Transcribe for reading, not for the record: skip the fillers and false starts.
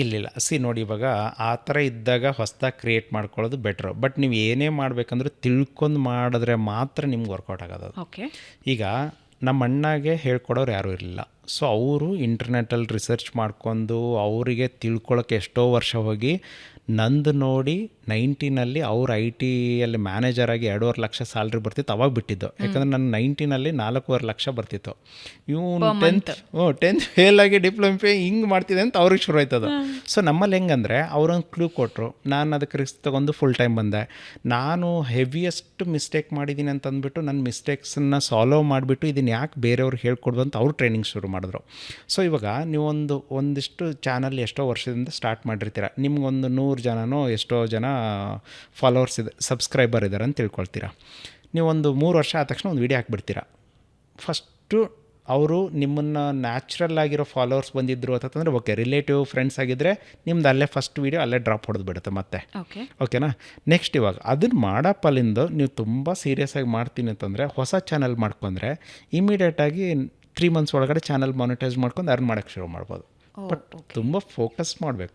ಇಲ್ಲ. ನೋಡಿ ಇವಾಗ ಆ ಥರ ಇದ್ದಾಗ ಹೊಸ್ದಾಗಿ ಕ್ರಿಯೇಟ್ ಮಾಡ್ಕೊಳ್ಳೋದು ಬೆಟ್ರು. ಬಟ್ ನೀವು ಏನೇ ಮಾಡಬೇಕಂದ್ರೂ ತಿಳ್ಕೊಂಡು ಮಾಡಿದ್ರೆ ಮಾತ್ರ ನಿಮ್ಗೆ ವರ್ಕೌಟ್ ಆಗೋದದು. ಓಕೆ. ಈಗ ನಮ್ಮ ಅಣ್ಣಗೆ ಹೇಳ್ಕೊಡೋರು ಯಾರೂ ಇರಲಿಲ್ಲ. ಸೊ ಅವರು ಇಂಟರ್ನೆಟಲ್ಲಿ ರಿಸರ್ಚ್ ಮಾಡ್ಕೊಂಡು ಅವರಿಗೆ ತಿಳ್ಕೊಳಕ್ಕೆ ಎಷ್ಟೋ ವರ್ಷ ಹೋಗಿ ನಂದು ನೋಡಿ 90ನಲ್ಲಿ ಅವ್ರು ಐ ಟಿಯಲ್ಲಿ ಮ್ಯಾನೇಜರಾಗಿ 2.5 ಲಕ್ಷ ಸ್ಯಾಲ್ರಿ ಬರ್ತಿತ್ತು. ಅವಾಗ ಬಿಟ್ಟಿದ್ದು. ಯಾಕಂದರೆ ನನ್ನ 90ನಲ್ಲಿ 4.5 ಲಕ್ಷ ಬರ್ತಿತ್ತು. ಇವನು ಟೆಂತ್ ಫೇಲಾಗಿ ಡಿಪ್ಲೊಮಾ ಫೇ ಹಿಂಗೆ ಮಾಡ್ತಿದೆ ಅಂತ ಅವ್ರಿಗೆ ಶುರು ಆಯ್ತದ. ಸೊ ನಮ್ಮಲ್ಲಿ ಹೆಂಗಂದರೆ ಅವರೊಂದು ಕ್ಲೂ ಕೊಟ್ಟರು, ನಾನು ಅದಕ್ಕೆ ರಿಸ್ಕ್ ತೊಗೊಂಡು ಫುಲ್ ಟೈಮ್ ಬಂದೆ. ನಾನು ಹೆವಿಯೆಸ್ಟ್ ಮಿಸ್ಟೇಕ್ ಮಾಡಿದ್ದೀನಿ ಅಂತಂದ್ಬಿಟ್ಟು ನನ್ನ ಮಿಸ್ಟೇಕ್ಸನ್ನು ಸಾಲ್ವ್ ಮಾಡಿಬಿಟ್ಟು ಇದನ್ನು ಯಾಕೆ ಬೇರೆಯವ್ರಿಗೆ ಹೇಳ್ಕೊಡ್ದು ಅಂತ ಅವ್ರು ಟ್ರೈನಿಂಗ್ ಶುರು ಮಾಡಿದ್ರು. ಸೊ ಇವಾಗ ನೀವು ಒಂದಿಷ್ಟು ಚಾನಲ್ ಎಷ್ಟೋ ವರ್ಷದಿಂದ ಸ್ಟಾರ್ಟ್ ಮಾಡಿರ್ತೀರ, ನಿಮ್ಗೊಂದು 100 ಜನನೋ ಎಷ್ಟೋ ಜನ ಫಾಲೋವರ್ಸ್ ಇದೆ, ಸಬ್ಸ್ಕ್ರೈಬರ್ ಇದ್ದಾರೆ ಅಂತ ತಿಳ್ಕೊಳ್ತೀರಾ. ನೀವೊಂದು 3 ವರ್ಷ ಆದ ತಕ್ಷಣ ಒಂದು ವೀಡಿಯೋ ಹಾಕ್ಬಿಡ್ತೀರಾ. ಫಸ್ಟು ಅವರು ನಿಮ್ಮನ್ನು ನ್ಯಾಚುರಲ್ ಆಗಿರೋ ಫಾಲೋವರ್ಸ್ ಬಂದಿದ್ದರು ಅಂತಂದರೆ ಓಕೆ, ರಿಲೇಟಿವ್ ಫ್ರೆಂಡ್ಸ್ ಆಗಿದ್ದರೆ ನಿಮ್ದು ಅಲ್ಲೇ ಫಸ್ಟ್ ವೀಡಿಯೋ ಅಲ್ಲೇ ಡ್ರಾಪ್ ಹೊಡೆದು ಬಿಡುತ್ತೆ ಮತ್ತೆ. ಓಕೆನಾ. ನೆಕ್ಸ್ಟ್ ಇವಾಗ ಅದನ್ನು ಮಾಡಪ್ಪಲ್ಲಿಂದ ನೀವು ತುಂಬ ಸೀರಿಯಸ್ ಆಗಿ ಮಾಡ್ತೀನಿ ಅಂತಂದರೆ ಹೊಸ ಚಾನಲ್ ಮಾಡ್ಕೊಂಡ್ರೆ ಇಮಿಡಿಯೇಟಾಗಿ 3 ಮಂತ್ಸ್ ಒಳಗಡೆ ಚಾನಲ್ ಮಾನಿಟೈಸ್ ಮಾಡ್ಕೊಂಡು ಅರ್ನ್ ಮಾಡೋಕ್ಕೆ ಶುರು ಮಾಡ್ಬೋದು. ಬಟ್ ತುಂಬ ಫೋಕಸ್ ಮಾಡಬೇಕು.